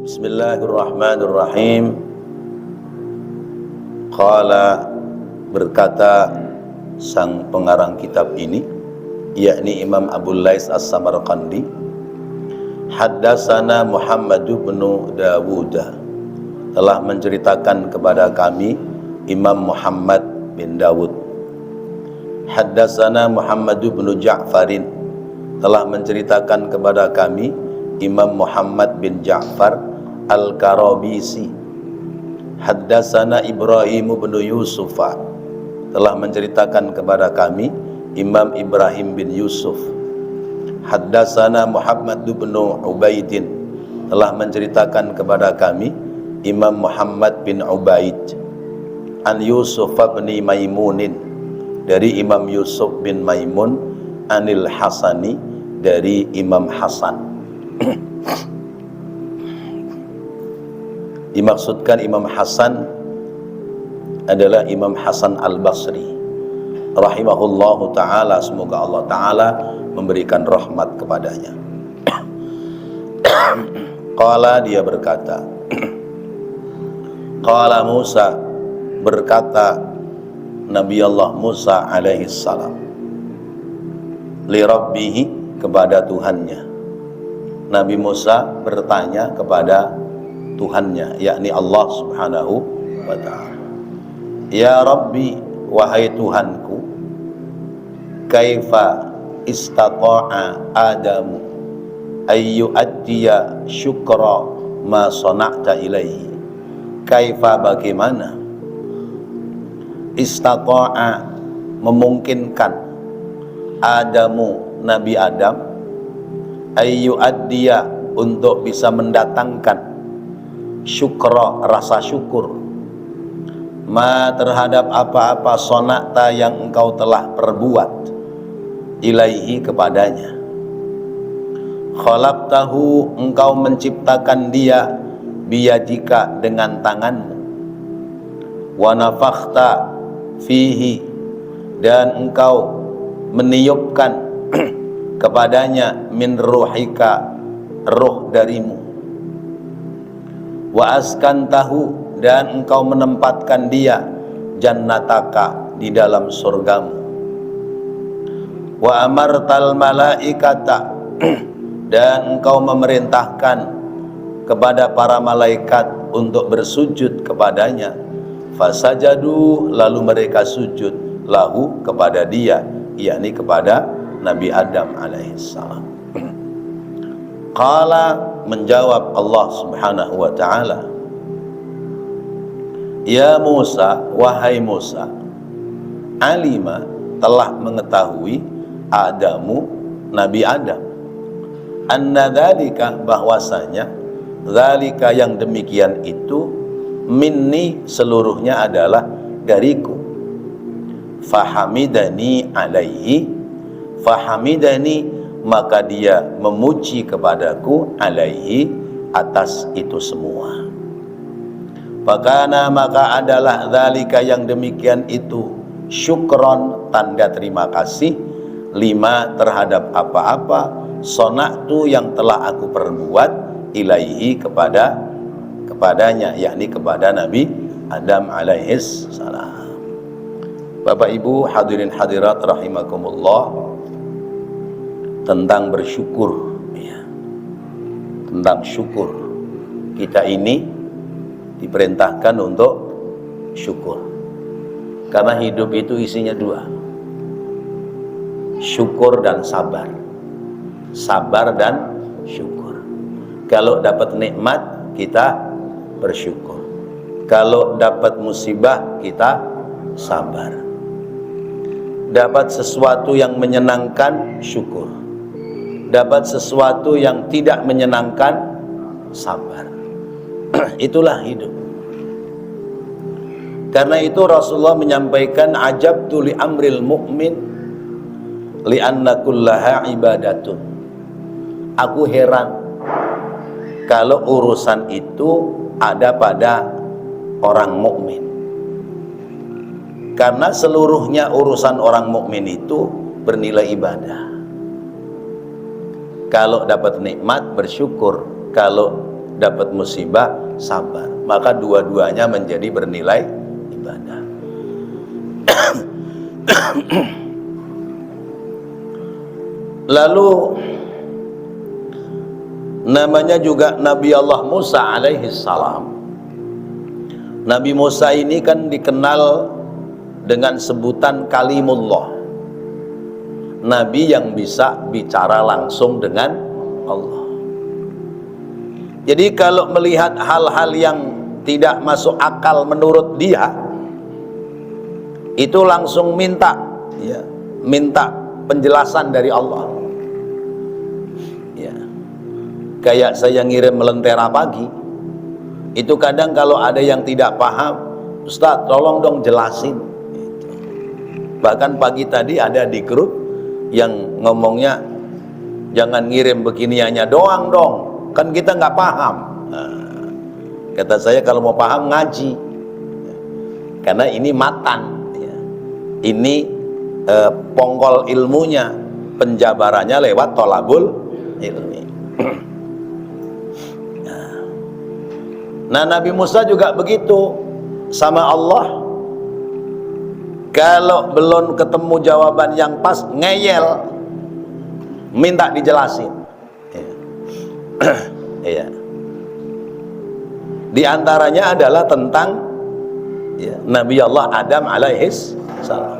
Bismillahirrahmanirrahim. Qala, berkata sang pengarang kitab ini, yakni Imam Abul Lais As-Samarqandi, haddatsana Muhammad bin Dawud, telah menceritakan kepada kami Imam Muhammad bin Dawud. Haddatsana Muhammad bin Ja'farin, telah menceritakan kepada kami Imam Muhammad bin Ja'far Al-Karabisi. Haddatsana Ibrahim bin Yusuf, telah menceritakan kepada kami Imam Ibrahim bin Yusuf. Haddatsana Muhammad bin Ubaidin, telah menceritakan kepada kami Imam Muhammad bin Ubaid. An Yusuf bin Maimunin, dari Imam Yusuf bin Maimun. Anil Hasani, dari Imam Hasan. Dimaksudkan Imam Hasan adalah Imam Hasan Al-Basri rahimahullahu ta'ala, semoga Allah ta'ala memberikan rahmat kepadanya. Qala, dia berkata, Qala Musa, berkata Nabi Allah Musa alaihi salam, li rabbihi, kepada Tuhannya. Nabi Musa bertanya kepada Tuhannya, yakni Allah subhanahu wa ta'ala. Ya Rabbi, wahai Tuhanku, kaifa istata'a Adamu ayyu addiya syukra ma sona'ta ilaihi. Kaifa, bagaimana, istata'a, memungkinkan, Adamu, Nabi Adam, ayyu addiya, untuk bisa mendatangkan, syukra, rasa syukur, ma, terhadap apa-apa, sonakta, yang engkau telah perbuat, ilaihi, kepadanya. Khalaqtahu, engkau menciptakan dia, biyadika, dengan tanganmu. Wa nafakhta fihi, dan engkau meniupkan kepadanya, min ruhika, ruh darimu. Wa askantahu, dan engkau menempatkan dia, jannataka, di dalam surgamu. Wa amartal malaikata, dan engkau memerintahkan kepada para malaikat untuk bersujud kepadanya. Fasajadu, lalu mereka sujud, lahu, kepada dia, yakni kepada Nabi Adam alaihissalam. Qala, menjawab Allah subhanahu wa ta'ala, ya Musa, wahai Musa, alima, telah mengetahui, Adamu, Nabi Adam, anna dzalika, bahwasanya, dzalika, yang demikian itu, minni, seluruhnya adalah dariku. Fahamidani alaihi, fahamidani, maka dia memuji kepadaku, alaihi, atas itu semua. Fakana, maka adalah, dzalika, yang demikian itu, syukron, tanda terima kasih, lima, terhadap apa-apa, sonaktu, yang telah aku perbuat, ilaihi, kepadanya, yakni kepada Nabi Adam alaihis salam. Bapak Ibu hadirin hadirat rahimakumullah, tentang bersyukur, ya, tentang syukur. Kita ini diperintahkan untuk syukur, karena hidup itu isinya dua, syukur dan sabar. Sabar dan syukur. Kalau dapat nikmat, kita bersyukur. Kalau dapat musibah, kita sabar. Dapat sesuatu yang menyenangkan, syukur. Dapat sesuatu yang tidak menyenangkan, sabar. Itulah hidup. Karena itu Rasulullah menyampaikan, ajabtu li amril mu'min li'anna kullaha ibadatun. Aku heran kalau urusan itu ada pada orang mukmin. Karena seluruhnya urusan orang mukmin itu bernilai ibadah. Kalau dapat nikmat, bersyukur. Kalau dapat musibah sabar. Maka dua-duanya menjadi bernilai ibadah. Lalu namanya juga Nabi Allah Musa alaihi salam. Nabi Musa ini kan dikenal dengan sebutan Kalimullah, Nabi yang bisa bicara langsung dengan Allah. Jadi kalau melihat hal-hal yang tidak masuk akal menurut dia, itu langsung minta, ya, minta penjelasan dari Allah. Ya. Kayak saya ngirim Lentera Pagi, itu kadang kalau ada yang tidak paham, Ustaz tolong dong jelasin. Gitu. Bahkan pagi tadi ada di grup yang ngomongnya, jangan ngirim beginiannya doang dong, kan kita nggak paham. Nah, kata saya kalau mau paham ngaji, karena ini matan, ya. Ini pongkol ilmunya, penjabarannya lewat tolabul ilmi. Nah, Nabi Musa juga begitu sama Allah. Kalau belum ketemu jawaban yang pas, ngeyel, minta dijelasin. Iya. Di antaranya adalah tentang, ya, Nabi Allah Adam alaihis salam.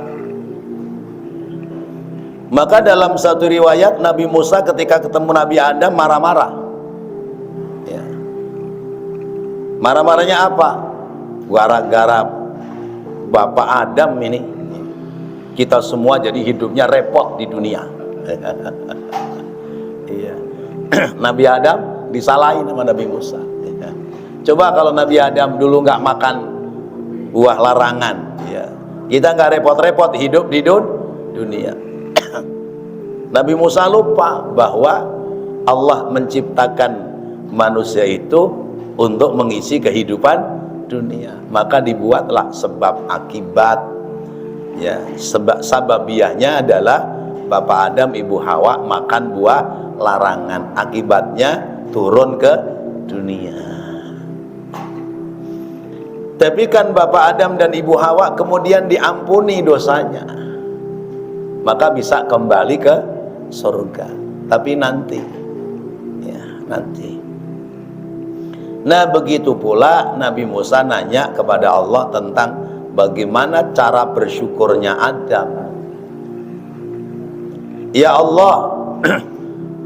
Maka dalam satu riwayat Nabi Musa ketika ketemu Nabi Adam marah-marah. Ya. Marah-marahnya apa? Gara-gara Bapak Adam ini, kita semua jadi hidupnya repot di dunia. Iya. Nabi Adam disalahin sama Nabi Musa. Coba kalau Nabi Adam dulu nggak makan buah larangan, ya, kita nggak repot-repot hidup di dunia. Nabi Musa lupa bahwa Allah menciptakan manusia itu untuk mengisi kehidupan dunia. Maka dibuatlah sebab akibat, ya, sebab sababiahnya adalah Bapak Adam Ibu Hawa makan buah larangan, akibatnya turun ke dunia. Tapi kan Bapak Adam dan Ibu Hawa kemudian diampuni dosanya, maka bisa kembali ke surga. Tapi nanti, ya, nanti. Nah, begitu pula Nabi Musa nanya kepada Allah tentang bagaimana cara bersyukurnya Adam. Ya Allah,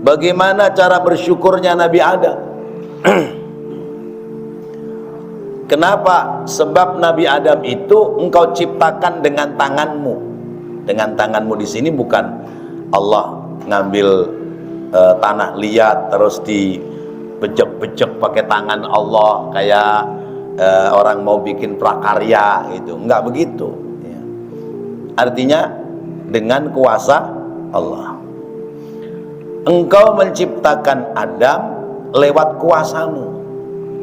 bagaimana cara bersyukurnya Nabi Adam? Kenapa? Sebab Nabi Adam itu engkau ciptakan dengan tanganmu. Dengan tanganmu di sini bukan Allah ngambil tanah liat terus dibejek-bejek pakai tangan Allah kayak orang mau bikin prakarya gitu. Enggak begitu, ya. Artinya dengan kuasa Allah. Engkau menciptakan Adam lewat kuasamu,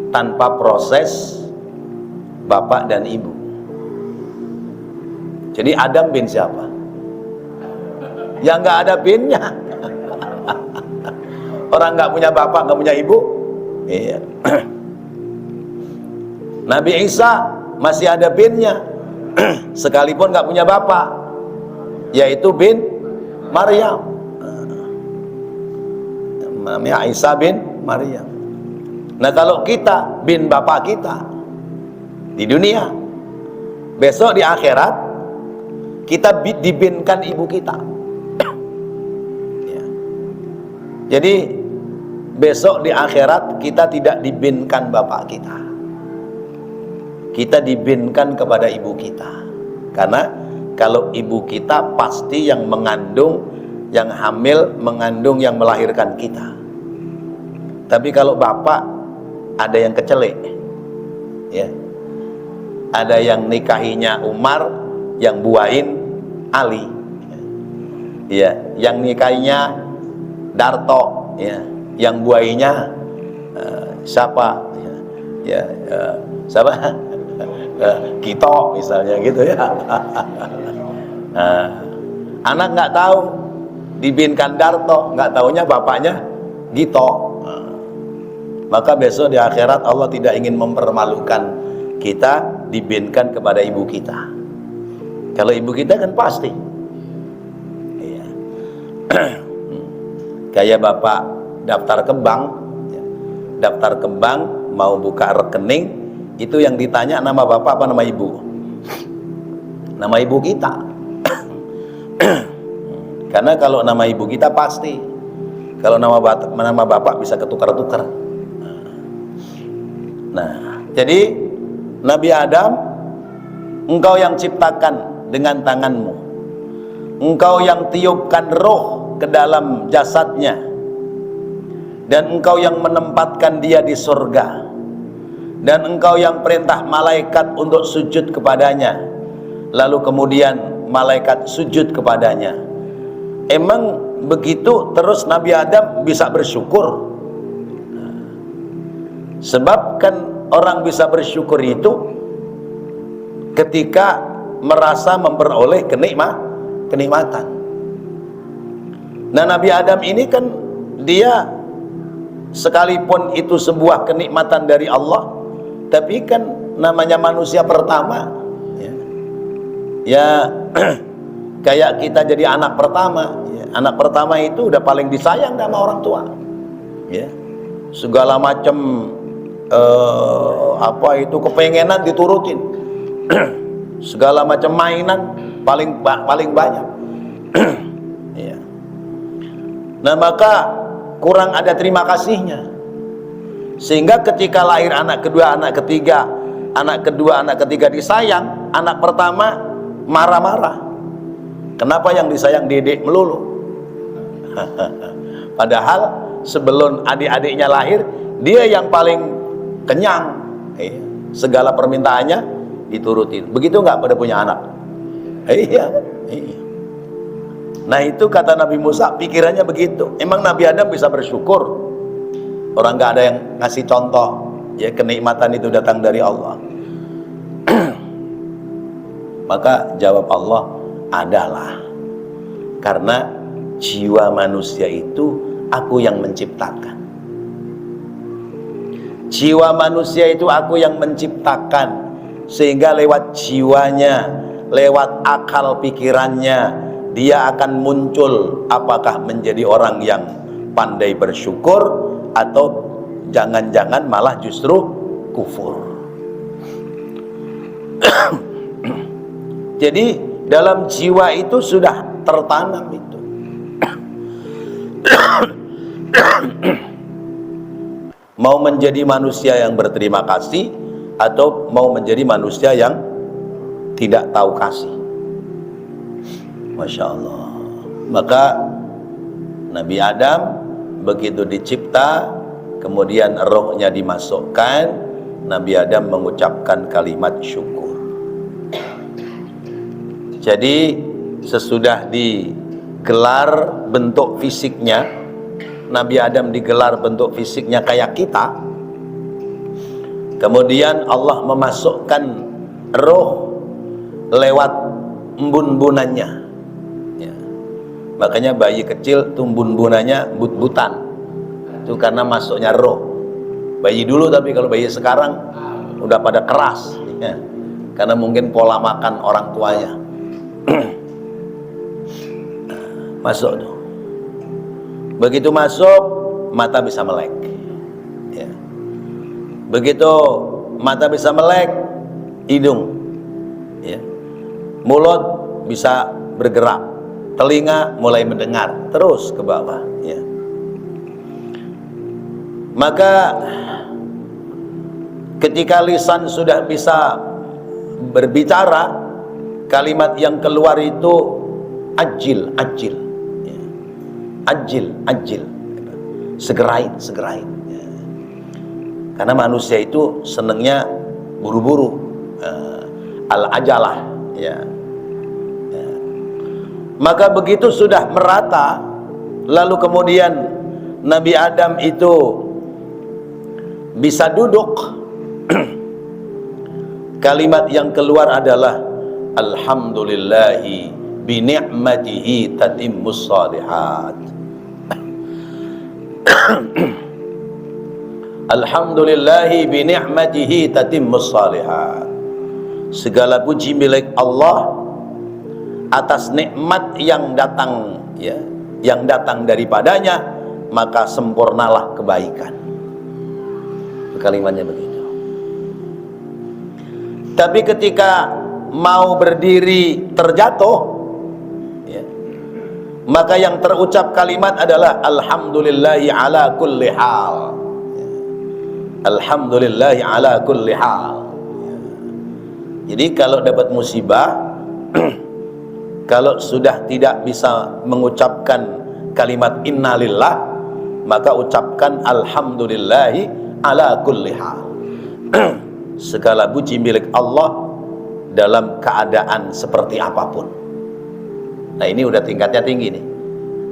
tanpa proses bapak dan ibu. Jadi Adam bin siapa? Ya nggak ada binnya. Orang nggak punya bapak, nggak punya ibu. Iya. Nabi Isa masih ada binnya, sekalipun nggak punya bapak, yaitu bin Maryam. Namanya Isa bin Maryam. Nah, kalau kita bin bapak kita di dunia, besok di akhirat kita dibinkan ibu kita. Ya. Jadi besok di akhirat kita tidak dibinkan bapak kita, kita dibinkan kepada ibu kita. Karena kalau ibu kita pasti yang mengandung, yang hamil, mengandung, yang melahirkan kita. Tapi kalau bapak ada yang kecelek, ya, ada yang nikahinya Umar, yang buahin Ali, ya, yang nikahinya Darto, ya, yang buahinya siapa, ya, siapa, Kito misalnya gitu, ya. Anak nggak tahu dibinkan Darto, nggak taunya bapaknya Gito. maka besok di akhirat Allah tidak ingin mempermalukan kita dibinkan kepada ibu kita. Kalau ibu kita kan pasti, iya. Kayak bapak daftar ke bank, daftar ke bank mau buka rekening, itu yang ditanya nama bapak apa nama ibu? Nama ibu kita. Karena kalau nama ibu kita pasti, kalau nama bapak bisa ketukar-tukar. Nah, jadi Nabi Adam, engkau yang ciptakan dengan tanganmu, engkau yang tiupkan roh ke dalam jasadnya, dan engkau yang menempatkan dia di surga, dan engkau yang perintah malaikat untuk sujud kepadanya, lalu kemudian malaikat sujud kepadanya. Emang begitu terus Nabi Adam bisa bersyukur? Sebab kan orang bisa bersyukur itu ketika merasa memperoleh kenikmatan. Nah, Nabi Adam ini kan dia sekalipun itu sebuah kenikmatan dari Allah, tapi kan namanya manusia pertama, ya kayak kita jadi anak pertama, ya. Anak pertama itu udah paling disayang sama orang tua, ya. Segala macam apa itu kepengenan diturutin, segala macam mainan paling banyak. Ya. Nah, maka kurang ada terima kasihnya, sehingga ketika lahir anak kedua, anak ketiga, anak kedua, anak ketiga disayang, anak pertama marah-marah. Kenapa yang disayang dedek melulu? Padahal sebelum adik-adiknya lahir, dia yang paling kenyang, segala permintaannya diturutin. Begitu nggak pada punya anak? Iya. Nah, itu kata Nabi Musa, pikirannya begitu. Emang Nabi Adam bisa bersyukur? Orang nggak ada yang ngasih contoh, ya, kenikmatan itu datang dari Allah. Maka jawab Allah, adalah karena jiwa manusia itu aku yang menciptakan. Jiwa manusia itu aku yang menciptakan, sehingga lewat jiwanya, lewat akal pikirannya, dia akan muncul apakah menjadi orang yang pandai bersyukur atau jangan-jangan malah justru kufur. Jadi dalam jiwa itu sudah tertanam itu. Mau menjadi manusia yang berterima kasih atau mau menjadi manusia yang tidak tahu kasih. Masya Allah. Maka Nabi Adam begitu dicipta, kemudian rohnya dimasukkan, Nabi Adam mengucapkan kalimat syukur. Jadi sesudah digelar bentuk fisiknya, Nabi Adam digelar bentuk fisiknya kayak kita, kemudian Allah memasukkan roh lewat embun-embunannya, ya. Makanya bayi kecil tumbun-bunannya but-butan, itu karena masuknya roh. Bayi dulu, tapi kalau bayi sekarang udah pada keras, ya. Karena mungkin pola makan orang tuanya. Masuk tuh. Begitu masuk, mata bisa melek, ya. Begitu mata bisa melek, hidung, ya. Mulut bisa bergerak, telinga mulai mendengar, terus ke bawah, ya. Maka ketika lisan sudah bisa berbicara, kalimat yang keluar itu ajil, ajil, ya. Ajil, ajil, segerain, segerain, ya. Karena manusia itu senengnya buru-buru, al-ajalah, ya. Ya. Maka begitu sudah merata, lalu kemudian Nabi Adam itu bisa duduk, kalimat yang keluar adalah alhamdulillahi bi ni'matihi tatimmus shalihat. Alhamdulillahi bi ni'matihi tatimmus shalihat. Segala puji milik Allah atas nikmat yang datang, ya, yang datang daripadanya, maka sempurnalah kebaikan. Kalimatnya begitu. Tapi ketika mau berdiri terjatuh, ya, maka yang terucap kalimat adalah alhamdulillahi ala kulli hal. Alhamdulillahi ala kulli hal. Jadi kalau dapat musibah, kalau sudah tidak bisa mengucapkan kalimat innalillah, maka ucapkan alhamdulillahi ala kulli hal. Segala puji milik Allah dalam keadaan seperti apapun. Nah, ini udah tingkatnya tinggi nih.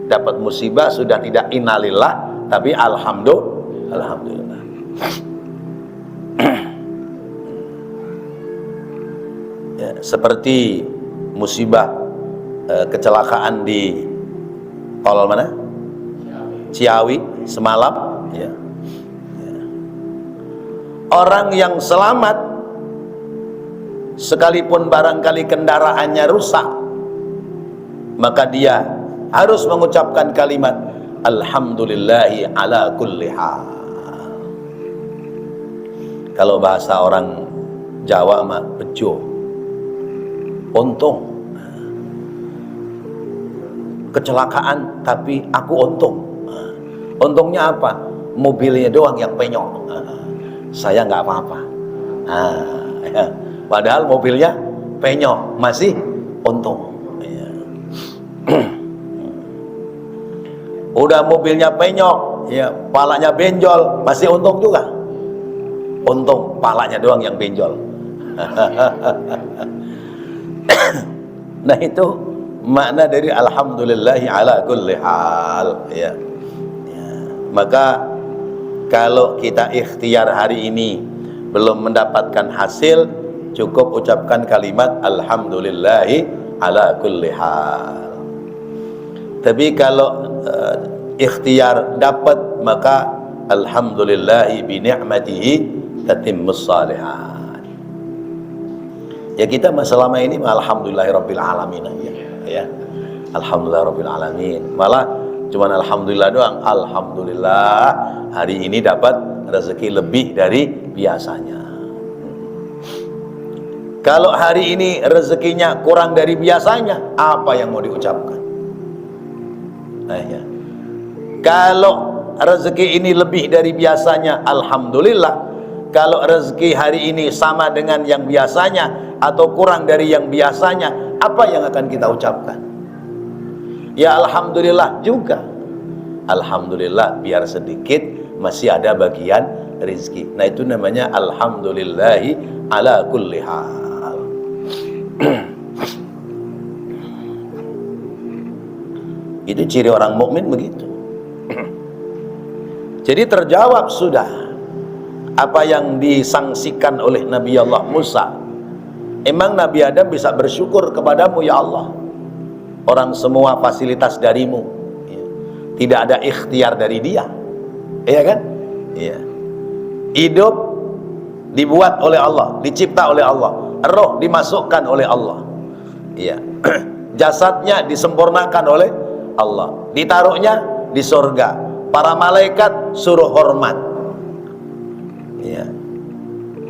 Dapat musibah sudah tidak innalillah, tapi alhamdulillah. Ya, seperti musibah kecelakaan di tol mana? Ciawi semalam, ya. Orang yang selamat sekalipun barangkali kendaraannya rusak, maka dia harus mengucapkan kalimat alhamdulillahi ala kulli hal. Kalau bahasa orang Jawa mah bejo, untung. Kecelakaan tapi aku untung. Untungnya apa? Mobilnya doang yang penyok. Saya nggak apa-apa. Ya. Padahal mobilnya penyok, masih untung. Ya. Udah mobilnya penyok, ya, palanya benjol, masih untung juga. Untung palanya doang yang benjol. Nah, itu makna dari alhamdulillahi ala kulli hal, ya. Ya. Maka kalau kita ikhtiar hari ini belum mendapatkan hasil, cukup ucapkan kalimat alhamdulillahi ala kulli hal. Tapi kalau ikhtiar dapat, maka alhamdulillahi bi ni'matihi tatimmus shalihat. Ya, kita selama ini alhamdulillahirabbil alamin aja, ya. Alhamdulillahirabbil alamin. Malah cuman alhamdulillah doang. Alhamdulillah hari ini dapat rezeki lebih dari biasanya. Kalau hari ini rezekinya kurang dari biasanya, apa yang mau diucapkan? Nah, ya. Kalau rezeki ini lebih dari biasanya, alhamdulillah. Kalau rezeki hari ini sama dengan yang biasanya atau kurang dari yang biasanya, apa yang akan kita ucapkan? Ya alhamdulillah juga. Alhamdulillah biar sedikit masih ada bagian rezeki. Nah, itu namanya alhamdulillahi ala kulli hal. Itu ciri orang mukmin begitu. Jadi terjawab sudah apa yang disangsikan oleh Nabi Allah Musa. Emang Nabi Adam bisa bersyukur kepadamu ya Allah? Orang semua fasilitas darimu, ya. Tidak ada ikhtiar dari dia, iya kan? Iya. Hidup dibuat oleh Allah, dicipta oleh Allah, roh dimasukkan oleh Allah, iya. Jasadnya disempurnakan oleh Allah, ditaruhnya di surga, para malaikat suruh hormat, iya.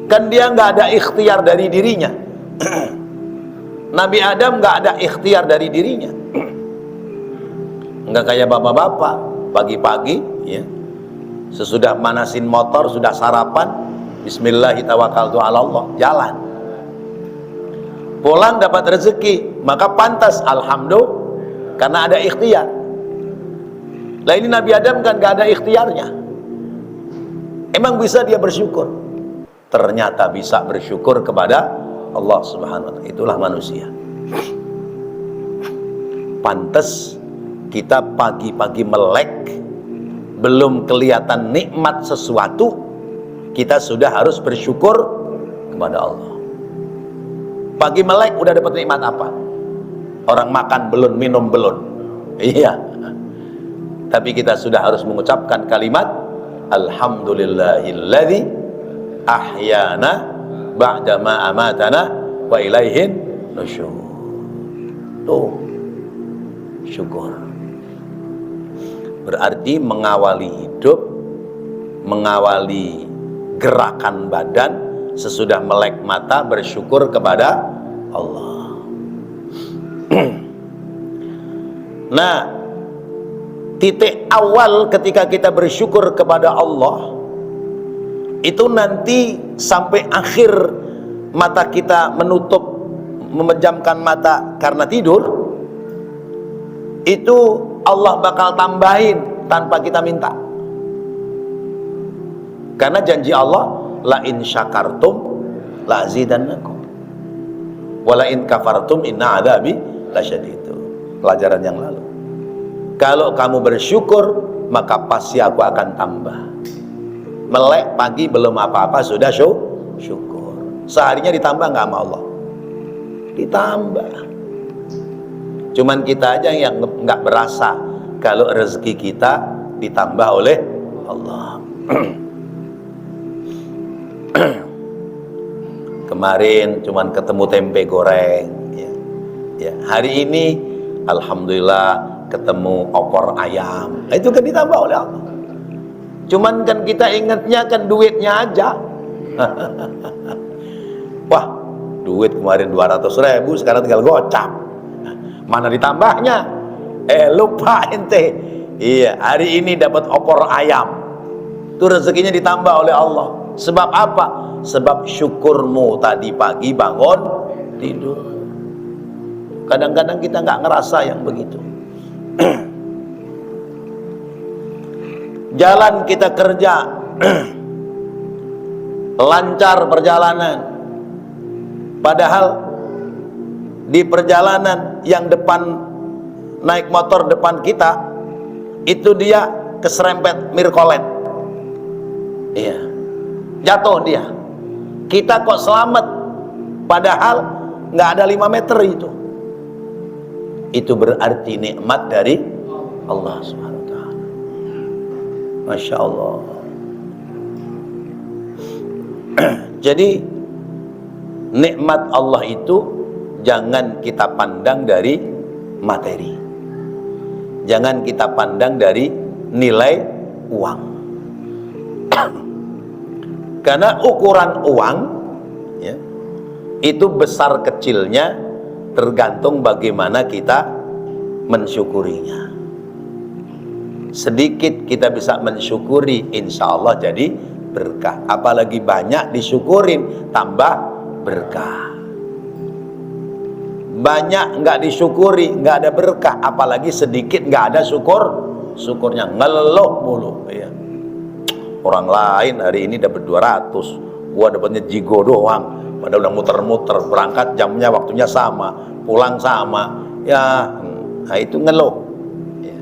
Kan dia nggak ada ikhtiar dari dirinya. Nabi Adam nggak ada ikhtiar dari dirinya. Nggak kayak bapak-bapak pagi-pagi, ya, sesudah manasin motor, sudah sarapan, bismillahirrahmanirrahim, jalan. Pulang dapat rezeki, maka pantas alhamdulillah karena ada ikhtiar. Lah ini Nabi Adam kan nggak ada ikhtiarnya. Emang bisa dia bersyukur? Ternyata bisa bersyukur kepada Allah Subhanahu wa ta'ala. Itulah manusia. Pantes kita pagi-pagi melek, belum kelihatan nikmat sesuatu, kita sudah harus bersyukur kepada Allah. Pagi melek udah dapat nikmat apa? Orang makan belum, minum belum. Iya. Tapi kita sudah harus mengucapkan kalimat alhamdulillahilladzi ahyana ba'dama amatana wa ilaihin nusyur. Tuh, syukur. Berarti mengawali hidup, mengawali gerakan badan, sesudah melek mata bersyukur kepada Allah. Nah, titik awal ketika kita bersyukur kepada Allah itu nanti sampai akhir mata kita menutup, memejamkan mata karena tidur, itu Allah bakal tambahin tanpa kita minta. Karena janji Allah, la in syakartum la azidannakum wa la in kafartum inna adzabi lasyadid. Pelajaran yang lalu. Kalau kamu bersyukur, maka pasti aku akan tambah. Melek pagi belum apa-apa sudah syukur. Seharinya ditambah nggak sama Allah? Ditambah. Cuman kita aja yang nggak berasa kalau rezeki kita ditambah oleh Allah. Kemarin cuman ketemu tempe goreng, ya. Hari ini alhamdulillah ketemu opor ayam. Itu kan ditambah oleh Allah. Cuman kan kita ingatnya kan duitnya aja. Wah, duit kemarin 200.000, sekarang tinggal gocap. Mana ditambahnya? Lupa ente. Iya, hari ini dapat opor ayam. Itu rezekinya ditambah oleh Allah. Sebab apa? Sebab syukurmu tadi pagi bangun tidur. Kadang-kadang kita nggak ngerasa yang begitu. Jalan kita kerja, lancar perjalanan, padahal di perjalanan yang depan naik motor depan kita itu dia keserempet mirkolet, iya, jatuh dia. Kita kok selamat, padahal nggak ada 5 meter itu. Itu berarti nikmat dari Allah SWT. Masya Allah. Jadi nikmat Allah itu jangan kita pandang dari materi, jangan kita pandang dari nilai uang. Karena ukuran uang, ya, itu besar kecilnya tergantung bagaimana kita mensyukurinya. Sedikit kita bisa mensyukuri, insya Allah jadi berkah. Apalagi banyak disyukurin, tambah berkah. Banyak nggak disyukuri, nggak ada berkah. Apalagi sedikit nggak ada syukurnya, ngeluh mulu, ya. Orang lain hari ini dapat 200, gua dapatnya jigo doang. Padahal udah muter-muter, berangkat jamnya waktunya sama, pulang sama, ya. Nah itu ngeluh, ya.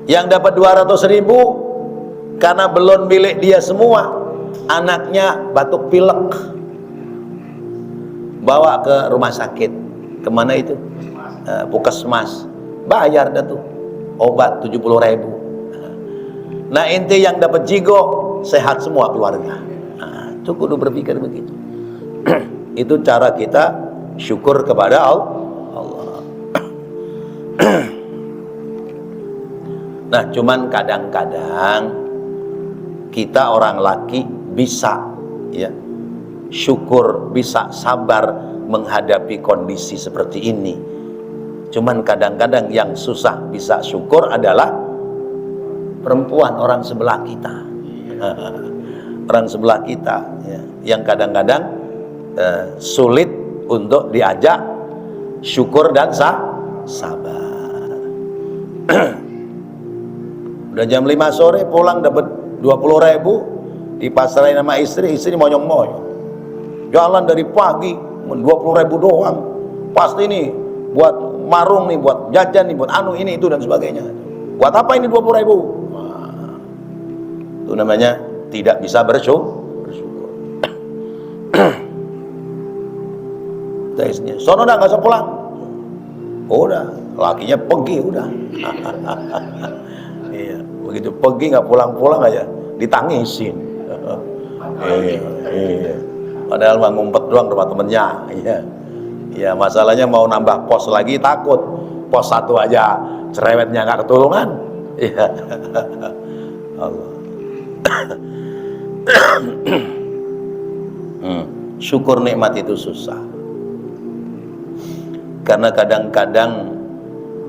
Yang dapat 200.000 karena belum milik dia semua, anaknya batuk pilek, bawa ke rumah sakit. Kemana itu? Puskesmas. Bayar dah tuh obat 70.000. Nah ente yang dapat jigo, sehat semua keluarga. Nah, itu kudu berpikir begitu. Itu cara kita syukur kepada Allah. Nah cuman kadang-kadang kita orang laki bisa, ya, syukur, bisa sabar menghadapi kondisi seperti ini. Cuman kadang-kadang yang susah bisa syukur adalah perempuan, orang sebelah kita. Orang sebelah kita, ya, yang kadang-kadang sulit untuk diajak syukur dan sabar. Udah jam 5 sore pulang dapat 20.000, dipasrahin sama istri moyong-moyong. Jalan dari pagi 20.000 doang, pasti nih buat marung nih, buat jajan nih, buat anu ini itu dan sebagainya. Buat apa ini 20.000? Nah, itu namanya tidak bisa bersyukur. Istrinya, sono dah nggak usah pulang. Udah, lakinya pergi udah. Iya, begitu pergi nggak pulang-pulang aja ditangisin. Iya. Padahal mah ngumpet doang rumah temennya. Iya. Ya masalahnya mau nambah pos lagi takut pos satu aja cerewetnya nggak ketulungan. Iya. Allah. Syukur nikmat itu susah. Karena kadang-kadang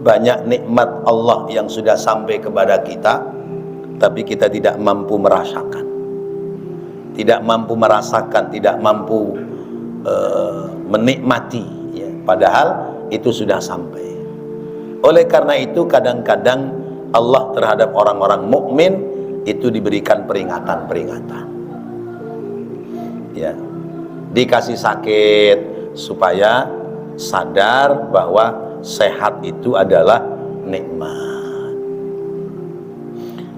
banyak nikmat Allah yang sudah sampai kepada kita, tapi kita tidak mampu merasakan. Tidak mampu merasakan, tidak mampu menikmati, ya. Padahal itu sudah sampai. Oleh karena itu kadang-kadang Allah terhadap orang-orang mukmin itu diberikan peringatan-peringatan, ya. Dikasih sakit supaya sadar bahwa sehat itu adalah nikmat.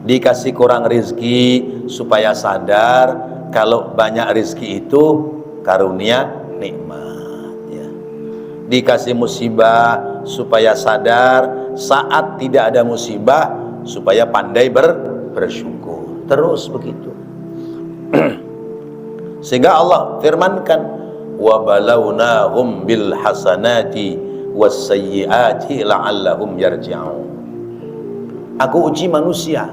Dikasih kurang rezeki supaya sadar kalau banyak rezeki itu karunia nikmat, ya. Dikasih musibah supaya sadar saat tidak ada musibah supaya pandai bersyukur. Terus begitu. Sehingga Allah firmankan, wa balawnahum bil hasanati was sayyiati la'allahum yarji'un. Aku uji manusia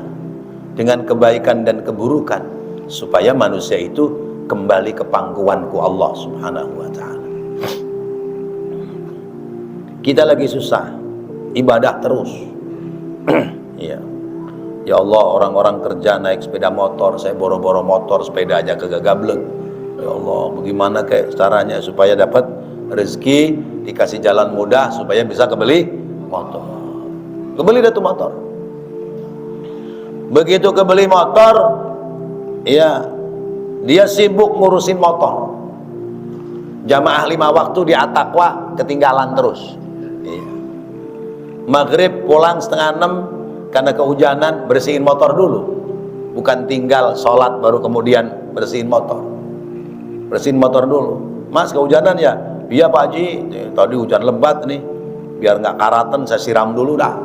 dengan kebaikan dan keburukan supaya manusia itu kembali ke pangkuanku Allah Subhanahu wa ta'ala. Kita lagi susah, ibadah terus. Ya. Ya Allah, orang-orang kerja naik sepeda motor, saya boro-boro motor, sepeda aja kagak gablek. Ya Allah, bagaimana kayak caranya supaya dapat rezeki, dikasih jalan mudah supaya bisa kebeli motor. Kebeli dah tuh motor. Begitu kebeli motor, ya dia sibuk ngurusin motor. Jamaah 5 waktu di At-Taqwa ketinggalan terus. Ya. Maghrib pulang setengah 6 karena kehujanan, bersihin motor dulu. Bukan tinggal sholat baru kemudian bersihin motor. Bersihin motor dulu. Mas, kehujanan ya? Iya Pak Haji, tadi hujan lebat nih, biar nggak karatan saya siram dulu dah.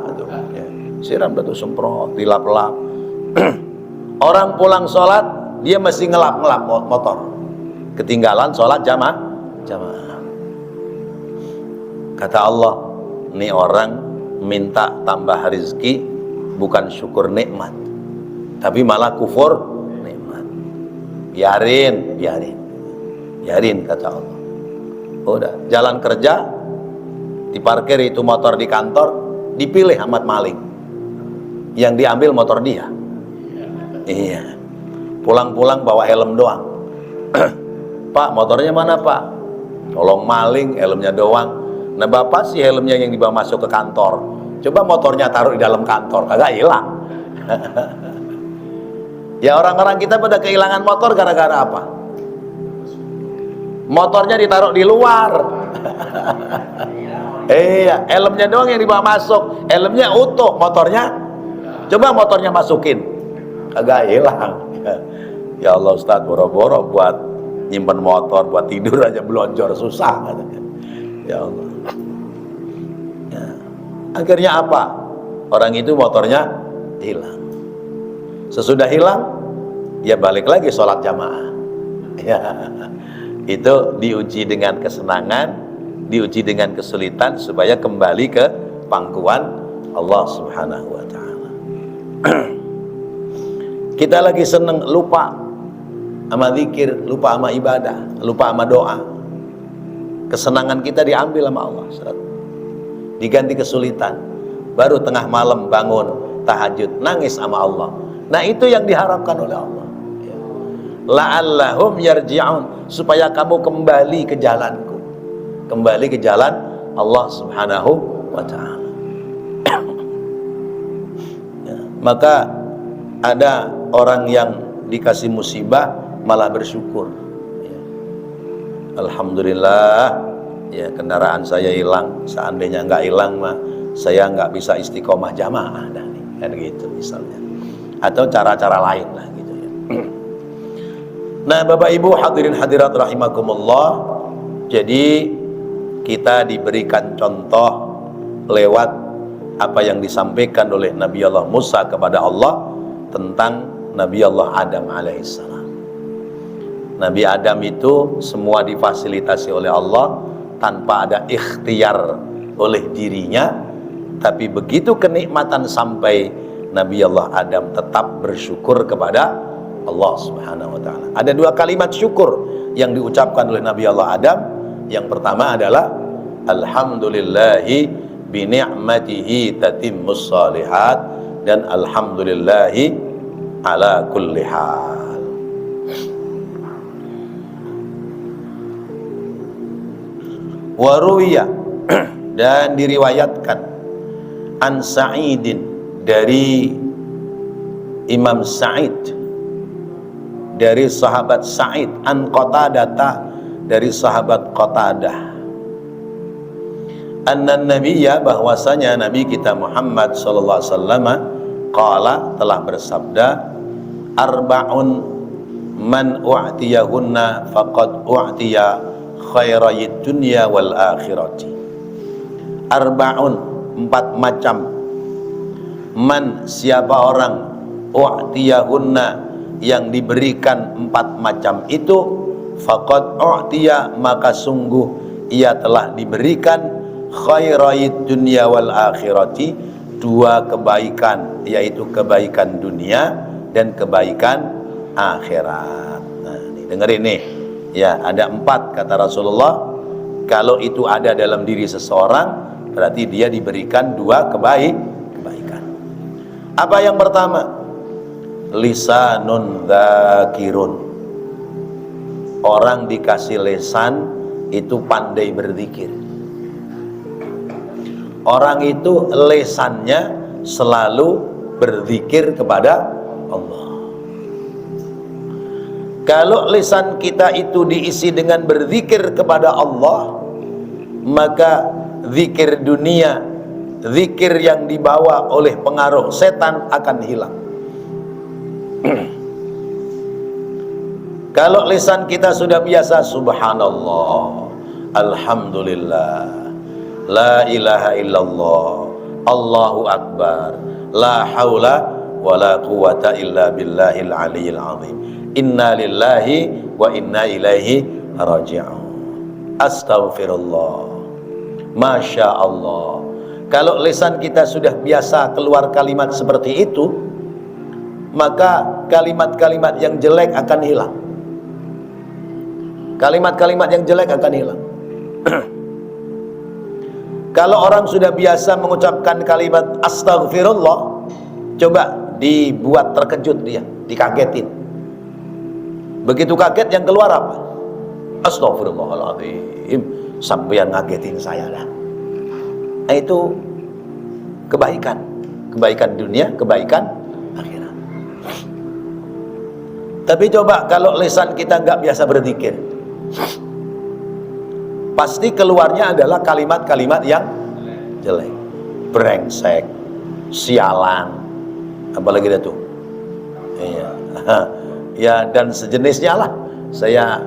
Ya. Siram dah tuh, semprot, dilap-lap. Orang pulang sholat dia masih ngelap-ngelap motor, ketinggalan sholat jamaah. Kata Allah, ini orang minta tambah rezeki bukan syukur nikmat, tapi malah kufur nikmat. Biarin kata Allah. Udah, jalan kerja, diparkir itu motor di kantor, dipilih amat maling, yang diambil motor dia. Iya. Pulang-pulang bawa helm doang. Pak, motornya mana Pak? Tolong maling, helmnya doang. Nah Bapak sih helmnya yang dibawa masuk ke kantor. Coba motornya taruh di dalam kantor, kagak hilang. Ya orang-orang kita pada kehilangan motor gara-gara apa? Motornya ditaruh di luar. Iya, helmnya doang yang dibawa masuk. Helmnya utuh, motornya. Coba motornya masukin, kagak hilang. Ya Allah Ustaz, boro-boro buat nyimpen motor, buat tidur aja belonjor susah katanya. Ya Allah. Ya. Akhirnya apa? Orang itu motornya hilang. Sesudah hilang, dia balik lagi sholat jamaah. Ya. Itu diuji dengan kesenangan, diuji dengan kesulitan supaya kembali ke pangkuan Allah Subhanahu wa ta'ala. Kita lagi seneng, lupa sama zikir, lupa sama ibadah, lupa sama doa. Kesenangan kita diambil sama Allah, diganti kesulitan. Baru tengah malam bangun tahajud, nangis sama Allah. Nah itu yang diharapkan oleh Allah. La'allahum yarji'un, supaya kamu kembali ke jalanku, kembali ke jalan Allah Subhanahu wa ta'ala. Ya, maka ada orang yang dikasih musibah malah bersyukur, ya. Alhamdulillah, ya kendaraan saya hilang. Seandainya nggak hilang mah saya nggak bisa istiqomah jamaah dah nih, kan gitu misalnya. Atau cara-cara lain lah gitu ya. Nah Bapak Ibu hadirin hadirat rahimakumullah, jadi kita diberikan contoh lewat apa yang disampaikan oleh Nabi Allah Musa kepada Allah tentang Nabi Allah Adam alaihissalam. Nabi Adam itu semua difasilitasi oleh Allah tanpa ada ikhtiar oleh dirinya, tapi begitu kenikmatan sampai, Nabi Allah Adam tetap bersyukur kepada Allah Subhanahu wa ta'ala. Ada dua kalimat syukur yang diucapkan oleh Nabi Allah Adam. Yang pertama adalah alhamdulillahi bi ni'matihi tatimmus shalihat, dan alhamdulillahi ala kulli hal. Waruwiya, dan diriwayatkan, an Sa'idin, dari Imam Sa'id, dari sahabat Sa'id, an Qatadata, dari sahabat Qatadah, anna nabiyya, bahwasanya Nabi kita Muhammad sallallahu alaihi wasallam qala, telah bersabda, arba'un man u'tiyahunna faqad u'tiya khairayid dunya wal akhirati. Arba'un, 4 macam, man, siapa orang, u'tiyahunna, yang diberikan 4 macam itu, faqad u'tiya, maka sungguh ia telah diberikan khairayid dunya wal akhirati, 2 kebaikan, yaitu kebaikan dunia dan kebaikan akhirat. Nah, ini dengerin nih ya, ada 4 kata Rasulullah. Kalau itu ada dalam diri seseorang, berarti dia diberikan 2 kebaikan. Apa yang pertama? Lisanun dzakirun, orang dikasih lisan itu pandai berzikir. Orang itu lisannya selalu berzikir kepada Allah. Kalau lisan kita itu diisi dengan berzikir kepada Allah, maka zikir dunia, zikir yang dibawa oleh pengaruh setan akan hilang. Kalau lisan kita sudah biasa subhanallah, alhamdulillah, la ilaha illallah, Allahu akbar, la haula wala quwata illa billahil aliyil azim, inna lillahi wa inna ilaihi raji'un, astaghfirullah, masya Allah. Kalau lisan kita sudah biasa keluar kalimat seperti itu, maka kalimat-kalimat yang jelek akan hilang. Kalimat-kalimat yang jelek akan hilang. Kalau orang sudah biasa mengucapkan kalimat astaghfirullah, coba dibuat terkejut dia, dikagetin. Begitu kaget, yang keluar apa? Astaghfirullahaladzim, sampai yang ngagetin saya dah. Nah, itu kebaikan, kebaikan dunia, kebaikan akhirat. Tapi coba kalau lisan kita nggak biasa berzikir, pasti keluarnya adalah kalimat-kalimat yang jelek, brengsek, sialan, apalagi dah tuh, iya, ya, dan sejenisnya lah. Saya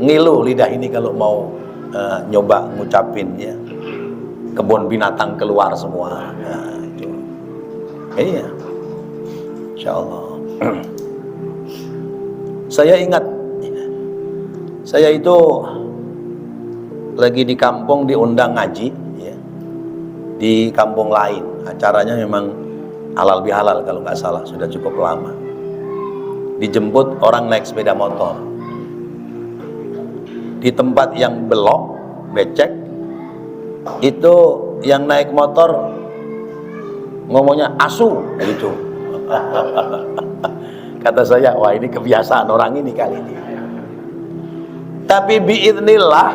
ngilu lidah ini kalau mau nyoba ngucapin ya, kebun binatang keluar semua, nah, itu, iya, insya Allah. Saya ingat, saya itu lagi di kampung diundang ngaji ya, di kampung lain, acaranya memang halal bihalal kalau nggak salah, sudah cukup lama. Dijemput orang naik sepeda motor di tempat yang belok, becek, itu yang naik motor ngomongnya asu gitu. Kata saya, wah ini kebiasaan orang ini kali ini. Tapi biiznillah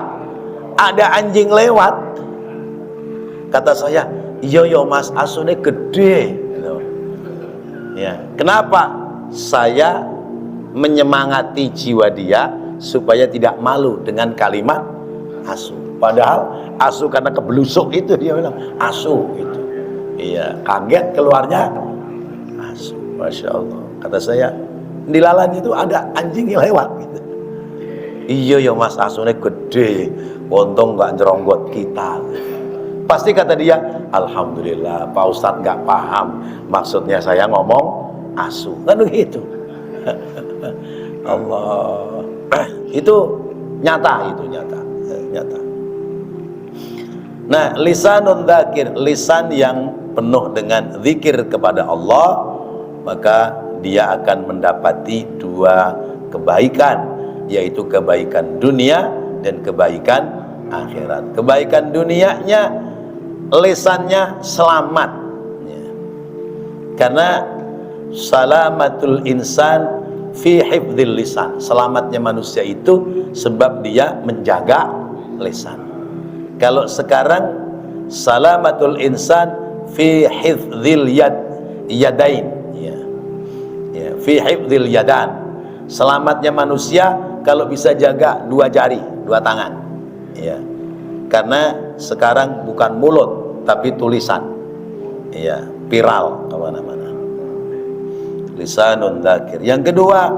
ada anjing lewat, kata saya, iya yo mas, asune gede gitu. Ya, kenapa? Saya menyemangati jiwa dia supaya tidak malu dengan kalimat asu. Padahal asu karena kebelusuk itu, dia bilang asu gitu. Iya, kaget keluarnya asu. Masya Allah. Kata saya, di lalan itu ada anjing yang lewat gitu. Iya ya mas, asune gede, untung nggak jeronggot kita. Pasti kata dia, alhamdulillah Pak Ustadz nggak paham, maksudnya saya ngomong asu, kan begitu. Allah, itu nyata, nyata. Nah, lisanun dzakir, lisan yang penuh dengan zikir kepada Allah, maka dia akan mendapati dua kebaikan, yaitu kebaikan dunia dan kebaikan akhirat. Kebaikan dunianya, lisannya selamat ya. Karena salamatul insan fi hifdzil lisan, selamatnya manusia itu sebab dia menjaga lisan. Kalau sekarang salamatul insan fi hifdzil yadain ya. Ya, fi hifdzil yadan, selamatnya manusia kalau bisa jaga dua jari, dua tangan ya. Karena sekarang bukan mulut tapi tulisan ya, viral kemana-mana. Lisanun dzakir. Yang kedua,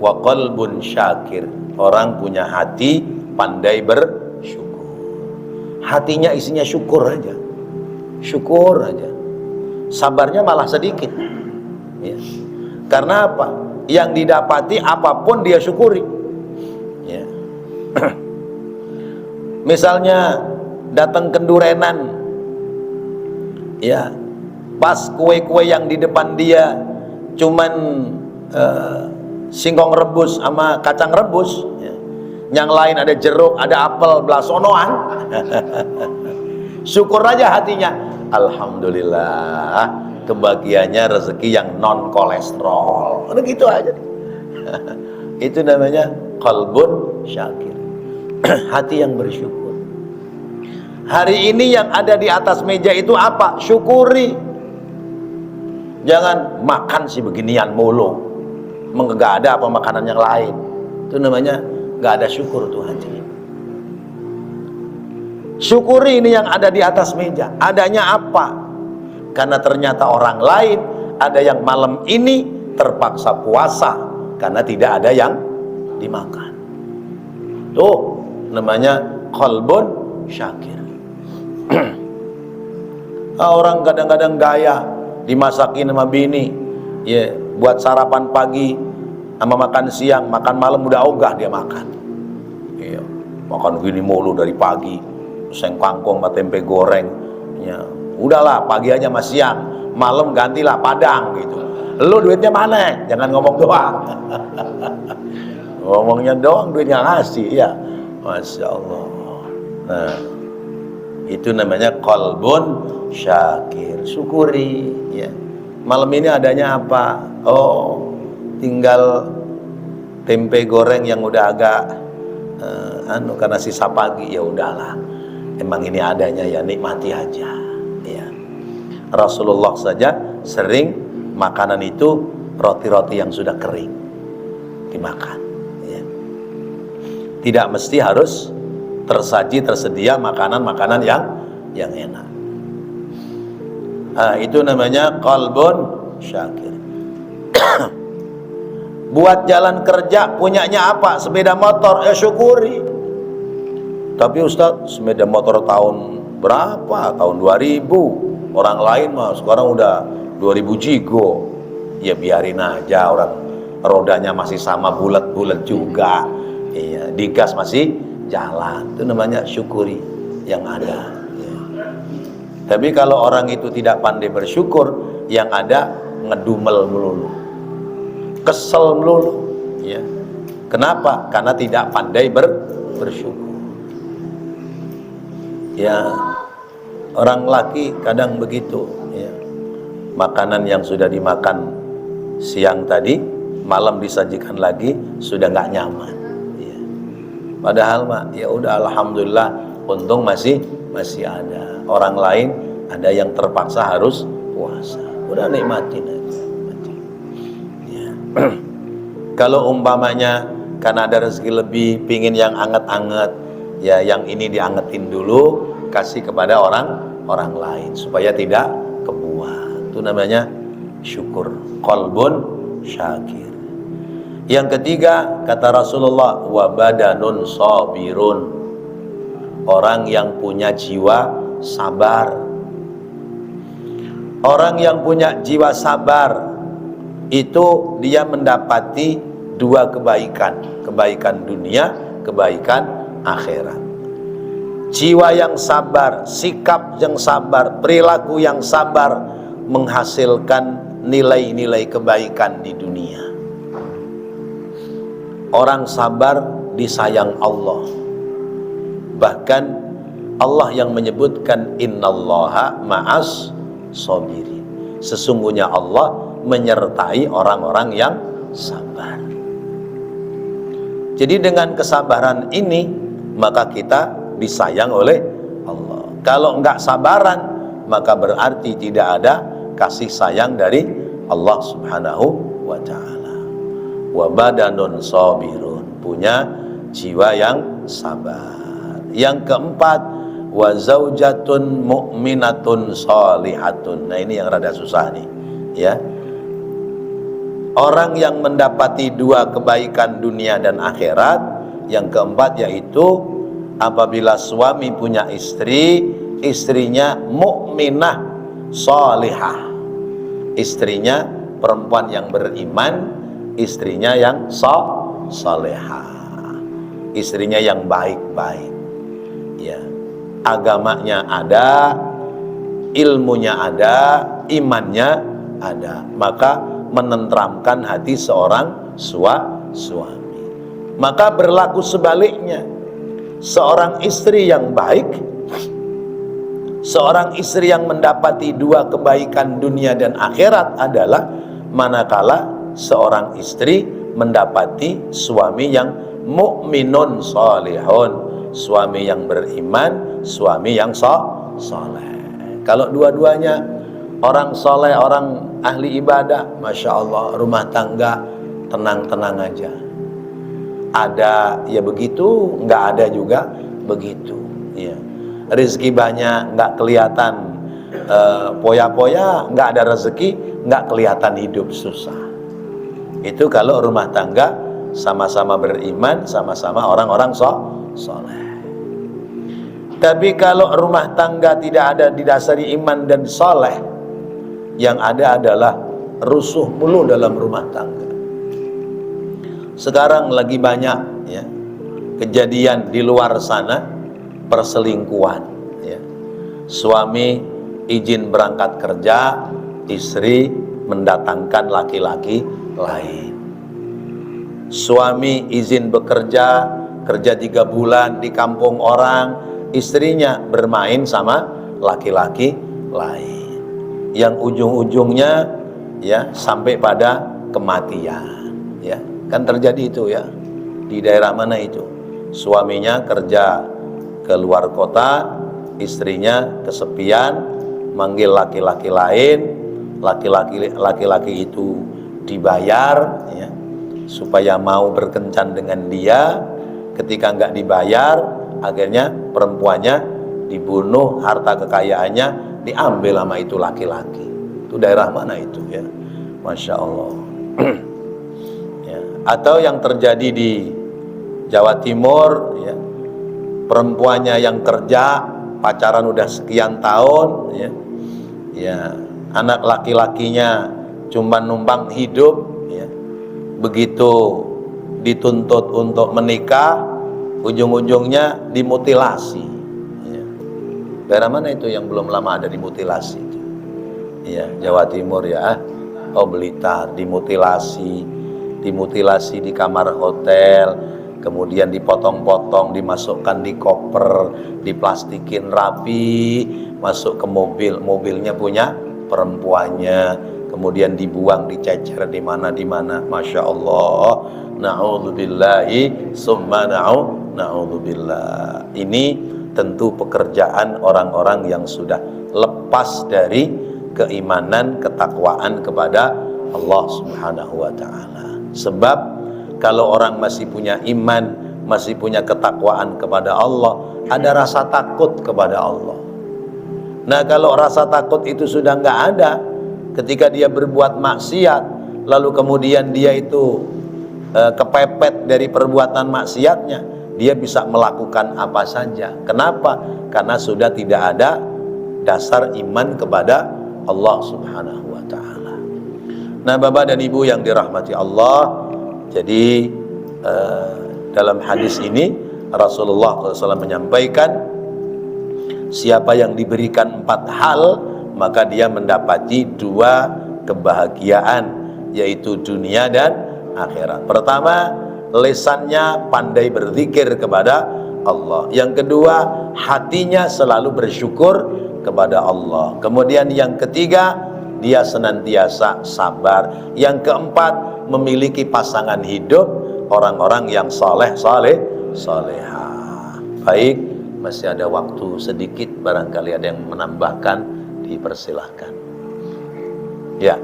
wa qalbun syakir, orang punya hati pandai bersyukur. Hatinya isinya syukur aja, sabarnya malah sedikit ya. Karena apa? Yang didapati apapun dia syukuri ya. Misalnya datang kendurenan ya, pas kue-kue yang di depan dia cuman singkong rebus sama kacang rebus ya. Yang lain ada jeruk, ada apel, blasonoan. Syukur aja hatinya, alhamdulillah, kebahagiaannya rezeki yang non kolesterol. Udah gitu aja. Itu namanya qalbun syakir. Hati yang bersyukur. Hari ini yang ada di atas meja itu apa? Syukuri. Jangan makan si beginian mulu, nggak ada apa makanan yang lain. Itu namanya nggak ada syukur tuh hati. Syukuri ini yang ada di atas meja. Adanya apa? Karena ternyata orang lain ada yang malam ini terpaksa puasa karena tidak ada yang dimakan. Tuh namanya qalbun syakir. Orang kadang-kadang gaya dimasakin sama bini ya, buat sarapan pagi sama makan siang, makan malam udah ogah dia makan ya, makan gini mulu dari pagi, seng kangkung sama tempe goreng ya. Udahlah pagi aja sama siang, malam gantilah padang gitu. Lu duitnya mana? Jangan ngomong doang. Ngomongnya doang, duitnya ngasih ya. Masya Allah. Nah, itu namanya qalbun syakir. Syukuri ya. Malam ini adanya apa? Oh, tinggal tempe goreng yang udah agak karena sisa pagi, ya udahlah. Emang ini adanya ya, nikmati aja ya. Rasulullah saja sering makanan itu roti-roti yang sudah kering dimakan ya. Tidak mesti harus tersedia makanan-makanan yang enak. Nah, itu namanya qalbun syakir. Buat jalan kerja punyanya apa? Sepeda motor, ya syukuri. Tapi Ustadz, sepeda motor tahun berapa? Tahun 2000. Orang lain mah sekarang udah 2000 jigo. Ya biarin aja, orang rodanya masih sama bulat-bulat juga. Iya, digas masih jalan. Itu namanya syukuri yang ada ya. Tapi kalau orang itu tidak pandai bersyukur, yang ada ngedumel melulu, kesel melulu ya. Kenapa? Karena tidak pandai bersyukur ya. Orang laki kadang begitu ya. Makanan yang sudah dimakan siang tadi, malam disajikan lagi, sudah nggak nyaman ya. Padahal mah ya udah alhamdulillah, untung masih ada. Orang lain ada yang terpaksa harus puasa, udah nikmatin aja ya. Kalau umpamanya karena ada rezeki lebih, pingin yang anget-anget ya, yang ini diangetin dulu, kasih kepada orang lain supaya tidak kebuang. Itu namanya syukur, qalbun syakir. Yang ketiga kata Rasulullah, wa badanun sabirun, orang yang punya jiwa sabar. Orang yang punya jiwa sabar itu dia mendapati dua kebaikan, kebaikan dunia, kebaikan akhirat. Jiwa yang sabar, sikap yang sabar, perilaku yang sabar menghasilkan nilai-nilai kebaikan di dunia. Orang sabar disayang Allah. Bahkan Allah yang menyebutkan innallaha ma'as sabirin. Sesungguhnya Allah menyertai orang-orang yang sabar. Jadi dengan kesabaran ini maka kita disayang oleh Allah. Kalau enggak sabaran maka berarti tidak ada kasih sayang dari Allah Subhanahu wa ta'ala. Wa badanun sabirun, punya jiwa yang sabar. Yang keempat, wa zaujatun mu'minatun sholihatun. Nah ini yang rada susah nih, ya. Orang yang mendapati dua kebaikan dunia dan akhirat. Yang keempat yaitu apabila suami punya istri, istrinya mukminah sholihah, istrinya perempuan yang beriman, istrinya yang sholihah, istrinya yang baik-baik, ya, agamanya ada, ilmunya ada, imannya ada, maka menenteramkan hati seorang suami. Maka berlaku sebaliknya, seorang istri yang baik, seorang istri yang mendapati dua kebaikan dunia dan akhirat adalah manakala seorang istri mendapati suami yang mukminun sholihun, suami yang beriman, suami yang soleh. Kalau dua-duanya orang soleh, orang ahli ibadah, masya Allah, rumah tangga tenang-tenang aja. Ada ya begitu, nggak ada juga begitu, ya. Rezeki banyak, nggak kelihatan poya-poya, nggak ada rezeki, nggak kelihatan hidup susah. Itu kalau rumah tangga sama-sama beriman, sama-sama orang-orang soleh. Tapi kalau rumah tangga tidak ada didasari iman dan soleh, yang ada adalah rusuh mulu dalam rumah tangga. Sekarang lagi banyak, ya, kejadian di luar sana perselingkuhan, ya. Suami izin berangkat kerja, istri mendatangkan laki-laki lain. Suami izin bekerja, kerja 3 bulan di kampung orang, istrinya bermain sama laki-laki lain, yang ujung-ujungnya ya sampai pada kematian, ya. Kan terjadi itu, ya, di daerah mana itu, suaminya kerja ke luar kota, istrinya kesepian, manggil laki-laki lain, laki-laki itu dibayar, ya, supaya mau berkencan dengan dia. Ketika nggak dibayar, akhirnya perempuannya dibunuh, harta kekayaannya diambil sama itu laki-laki. Itu daerah mana itu, ya, masya Allah. Ya. Atau yang terjadi di Jawa Timur, ya, perempuannya yang kerja pacaran udah sekian tahun, ya, ya, anak laki-lakinya cuma numpang hidup, ya. Begitu dituntut untuk menikah, ujung-ujungnya dimutilasi, ya. Daerah mana itu yang belum lama ada dimutilasi itu? Ya, Jawa Timur, ya. Oh, Blitar, dimutilasi di kamar hotel, kemudian dipotong-potong, dimasukkan di koper, diplastikin rapi, masuk ke mobil, mobilnya punya perempuannya, kemudian dibuang, dicecer di mana, masya Allah, na'udzubillahi summa na'udzubillah. Ini tentu pekerjaan orang-orang yang sudah lepas dari keimanan, ketakwaan kepada Allah Subhanahu wa ta'ala. Sebab kalau orang masih punya iman, masih punya ketakwaan kepada Allah, ada rasa takut kepada Allah. Nah, kalau rasa takut itu sudah nggak ada, ketika dia berbuat maksiat, lalu kemudian dia itu kepepet dari perbuatan maksiatnya, dia bisa melakukan apa saja. Kenapa? Karena sudah tidak ada dasar iman kepada Allah Subhanahu wa taala. Nah, Bapak dan Ibu yang dirahmati Allah, jadi dalam hadis ini Rasulullah SAW menyampaikan, siapa yang diberikan 4 hal maka dia mendapati 2 kebahagiaan, yaitu dunia dan akhirat. Pertama, lisannya pandai berzikir kepada Allah. Yang kedua, hatinya selalu bersyukur kepada Allah. Kemudian yang ketiga, dia senantiasa sabar. Yang keempat, memiliki pasangan hidup orang-orang yang soleha. Baik, masih ada waktu sedikit, barangkali ada yang menambahkan, dipersilahkan. Ya.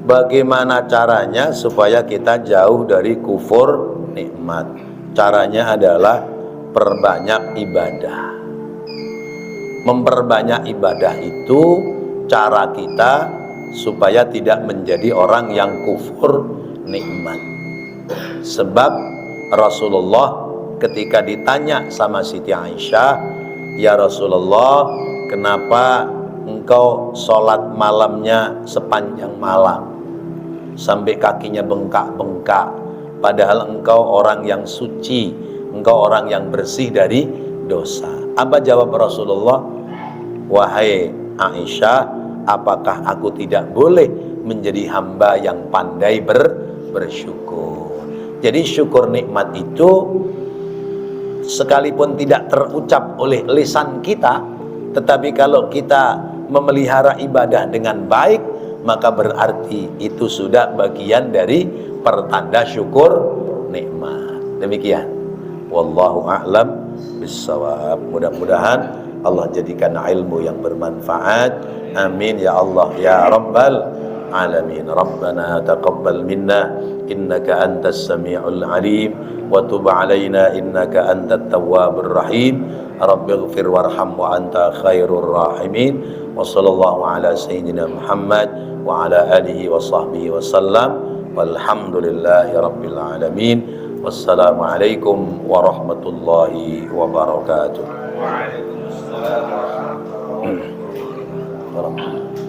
Bagaimana caranya supaya kita jauh dari kufur nikmat? Caranya adalah perbanyak ibadah. Memperbanyak ibadah itu cara kita supaya tidak menjadi orang yang kufur nikmat. Sebab Rasulullah ketika ditanya sama Siti Aisyah, ya Rasulullah, kenapa engkau sholat malamnya sepanjang malam sampai kakinya bengkak-bengkak, padahal engkau orang yang suci, engkau orang yang bersih dari dosa? Apa jawab Rasulullah? Wahai Aisyah, apakah aku tidak boleh menjadi hamba yang pandai bersyukur? Jadi syukur nikmat itu sekalipun tidak terucap oleh lisan kita, tetapi kalau kita memelihara ibadah dengan baik, maka berarti itu sudah bagian dari pertanda syukur nikmat. Demikian. Wallahu a'lam bissawab. Mudah-mudahan Allah jadikan ilmu yang bermanfaat. Amin ya Allah ya Rabbal alamin. Rabbana taqabbal minna innaka antas sami'ul alim wa tub alaina innaka antat tawwabur rahim. Rabbighfir warham wa anta khairur rahimin. Wa sallallahu ala sayyidina Muhammad wa ala alihi wa sahbihi wa sallam. Walhamdulillahi rabbil alamin. Wassalamu alaikum warahmatullahi wabarakatuh. Waalaikumsalam warahmatullahi wabarakatuh.